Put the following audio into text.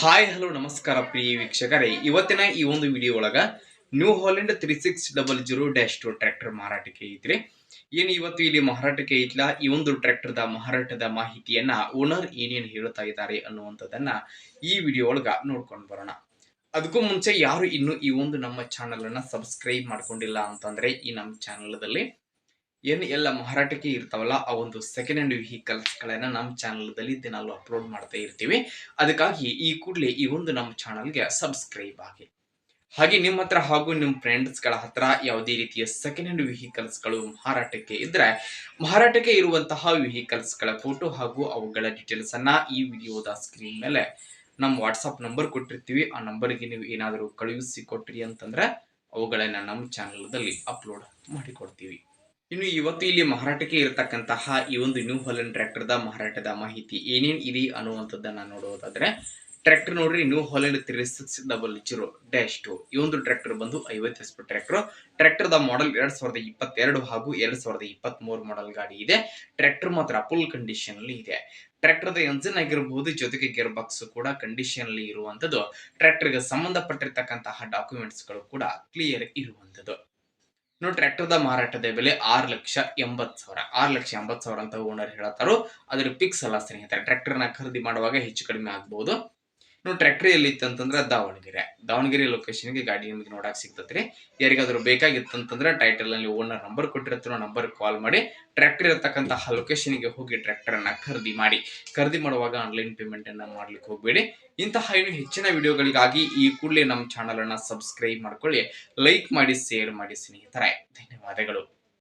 Hi hello ನಮಸ್ಕಾರ ಪ್ರಿಯ ವೀಕ್ಷಕರೇ, ಇವತ್ತಿನ ಈ ಒಂದು ವಿಡಿಯೋ ಒಳಗ ನ್ಯೂ ಹಾಲೆಂಡ್ 3600-2 ಟ್ರ್ಯಾಕ್ಟರ್ ಮಾರಾಟಕ್ಕೆ ಐತ್ರಿ. ಏನು ಇವತ್ತು ಇಲ್ಲಿ ಮಾರಾಟಕ್ಕೆ ಐತ್ಲಾ, ಈ ಒಂದು ಟ್ರ್ಯಾಕ್ಟರ್ದ ಮಾರಾಟದ ಮಾಹಿತಿಯನ್ನ ಓನರ್ ಏನೇನು ಹೇಳ್ತಾ ಇದ್ದಾರೆ ಅನ್ನುವಂಥದ್ದನ್ನ ಈ ವಿಡಿಯೋ ಒಳಗ ನೋಡ್ಕೊಂಡು ಬರೋಣ. ಅದಕ್ಕೂ ಮುಂಚೆ ಯಾರು ಇನ್ನು ಈ ಒಂದು ನಮ್ಮ ಚಾನಲ್ ಅನ್ನ ಸಬ್ಸ್ಕ್ರೈಬ್ ಮಾಡ್ಕೊಂಡಿಲ್ಲ ಅಂತಂದ್ರೆ ಈ ನಮ್ಮ ಚಾನಲ್ದಲ್ಲಿ ಏನು ಎಲ್ಲ ಮಾರಾಟಕ್ಕೆ ಇರ್ತಾವಲ್ಲ ಆ ಒಂದು ಸೆಕೆಂಡ್ ಹ್ಯಾಂಡ್ ವೆಹಿಕಲ್ಸ್ ಗಳನ್ನ ನಮ್ಮ ಚಾನಲ್ದಲ್ಲಿ ದಿನಾಲು ಅಪ್ಲೋಡ್ ಮಾಡ್ತಾ ಇರ್ತೀವಿ. ಅದಕ್ಕಾಗಿ ಈ ಕೂಡಲೇ ಈ ಒಂದು ನಮ್ಮ ಚಾನಲ್ಗೆ ಸಬ್ಸ್ಕ್ರೈಬ್ ಆಗಿ. ಹಾಗೆ ನಿಮ್ಮ ಹತ್ರ ಹಾಗೂ ನಿಮ್ಮ ಫ್ರೆಂಡ್ಸ್ ಗಳ ಹತ್ರ ಯಾವುದೇ ರೀತಿಯ ಸೆಕೆಂಡ್ ಹ್ಯಾಂಡ್ ವೆಹಿಕಲ್ಸ್ ಗಳು ಮಾರಾಟಕ್ಕೆ ಇದ್ರೆ, ಮಾರಾಟಕ್ಕೆ ಇರುವಂತಹ ವೆಹಿಕಲ್ಸ್ ಗಳ ಫೋಟೋ ಹಾಗೂ ಅವುಗಳ ಡೀಟೇಲ್ಸ್ ಅನ್ನ ಈ ವಿಡಿಯೋದ ಸ್ಕ್ರೀನ್ ಮೇಲೆ ನಮ್ಮ ವಾಟ್ಸ್ಆಪ್ ನಂಬರ್ ಕೊಟ್ಟಿರ್ತೀವಿ. ಆ ನಂಬರ್ಗೆ ನೀವು ಏನಾದರೂ ಕಳುಹಿಸಿ ಕೊಟ್ರಿ ಅಂತಂದ್ರೆ ಅವುಗಳನ್ನ ನಮ್ಮ ಚಾನಲ್ದಲ್ಲಿ ಅಪ್ಲೋಡ್ ಮಾಡಿಕೊಡ್ತೀವಿ. ಇನ್ನು ಇವತ್ತು ಇಲ್ಲಿ ಮಾರಾಟಕ್ಕೆ ಇರತಕ್ಕಂತಹ ಈ ಒಂದು ನ್ಯೂ ಹಾಲೆಂಡ್ ಟ್ರ್ಯಾಕ್ಟರ್ದ ಮಾರಾಟದ ಮಾಹಿತಿ ಏನೇನ್ ಇದೆ ಅನ್ನುವಂಥದ್ದನ್ನ ನೋಡೋದಾದ್ರೆ, ಟ್ರ್ಯಾಕ್ಟರ್ ನೋಡ್ರಿ, ನ್ಯೂ ಹಾಲೆಂಡ್ 3600-2 ಈ ಒಂದು ಟ್ರ್ಯಾಕ್ಟರ್ ಬಂದು 50 HP ಟ್ರ್ಯಾಕ್ಟರ್ದ ಮಾಡೆಲ್ 2022 ಹಾಗೂ 2023 ಮಾಡೆಲ್ ಗಾಡಿ ಇದೆ. ಟ್ರ್ಯಾಕ್ಟರ್ ಮಾತ್ರ ಫುಲ್ ಕಂಡೀಷನ್ ಅಲ್ಲಿ ಇದೆ. ಟ್ರ್ಯಾಕ್ಟರ್ದ ಎಂಜಿನ್ ಆಗಿರಬಹುದು, ಜೊತೆಗೆ ಗೇರ್ ಬಾಕ್ಸ್ ಕೂಡ ಕಂಡೀಷನ್ ಅಲ್ಲಿ ಇರುವಂತದ್ದು. ಟ್ರ್ಯಾಕ್ಟರ್ಗೆ ಸಂಬಂಧಪಟ್ಟಿರ್ತಕ್ಕಂತಹ ಡಾಕ್ಯುಮೆಂಟ್ಸ್ ಗಳು ಕೂಡ ಕ್ಲಿಯರ್ ಇರುವಂತದ್ದು. ಇನ್ನು ಟ್ರ್ಯಾಕ್ಟರ್ದ ಮಾರಾಟದ ಬೆಲೆ 6,80,000 6,80,000 ಅಂತ ಓನರ್ ಹೇಳತ್ತಾರೋ. ಅದ್ರ ಫಿಕ್ಸ್ ಅಲ್ಲ ಸ್ನೇಹಿತರೆ. ಟ್ರ್ಯಾಕ್ಟರ್ನ ಖರೀದಿ ಮಾಡುವಾಗ ಹೆಚ್ಚು ಕಡಿಮೆ ಆಗಬಹುದು. ಇನ್ನು ಟ್ರ್ಯಾಕ್ಟರ್ ಎಲ್ಲಿ ಇತ್ತಂತಂದ್ರೆ ದಾವಣಗೆರೆ ಲೊಕೇಶನ್ಗೆ ಗಾಡಿ ನಿಮಗೆ ನೋಡಕ್ ಸಿಗ್ತತ್ರಿ. ಯಾರಿಗಾದ್ರೂ ಬೇಕಾಗಿತ್ತಂತಂದ್ರೆ ಟೈಟಲ್ ನಲ್ಲಿ ಓನರ್ ನಂಬರ್ ಕೊಟ್ಟಿರ್ತೀರೋ, ನಂಬರ್ ಕಾಲ್ ಮಾಡಿ ಟ್ರ್ಯಾಕ್ಟರ್ ಇರತಕ್ಕಂತಹ ಲೊಕೇಶನ್ಗೆ ಹೋಗಿ ಟ್ರ್ಯಾಕ್ಟರ್ ಅನ್ನ ಖರೀದಿ ಮಾಡುವಾಗ ಆನ್ಲೈನ್ ಪೇಮೆಂಟ್ ಅನ್ನ ಮಾಡ್ಲಿಕ್ಕೆ ಹೋಗಬೇಡಿ. ಇಂತಹ ಇನ್ನು ಹೆಚ್ಚಿನ ವಿಡಿಯೋಗಳಿಗಾಗಿ ಈ ಕೂಡಲೇ ನಮ್ಮ ಚಾನಲ್ ಅನ್ನ ಸಬ್ಸ್ಕ್ರೈಬ್ ಮಾಡ್ಕೊಳ್ಳಿ, ಲೈಕ್ ಮಾಡಿ, ಶೇರ್ ಮಾಡಿ ಸ್ನೇಹಿತರೆ. ಧನ್ಯವಾದಗಳು.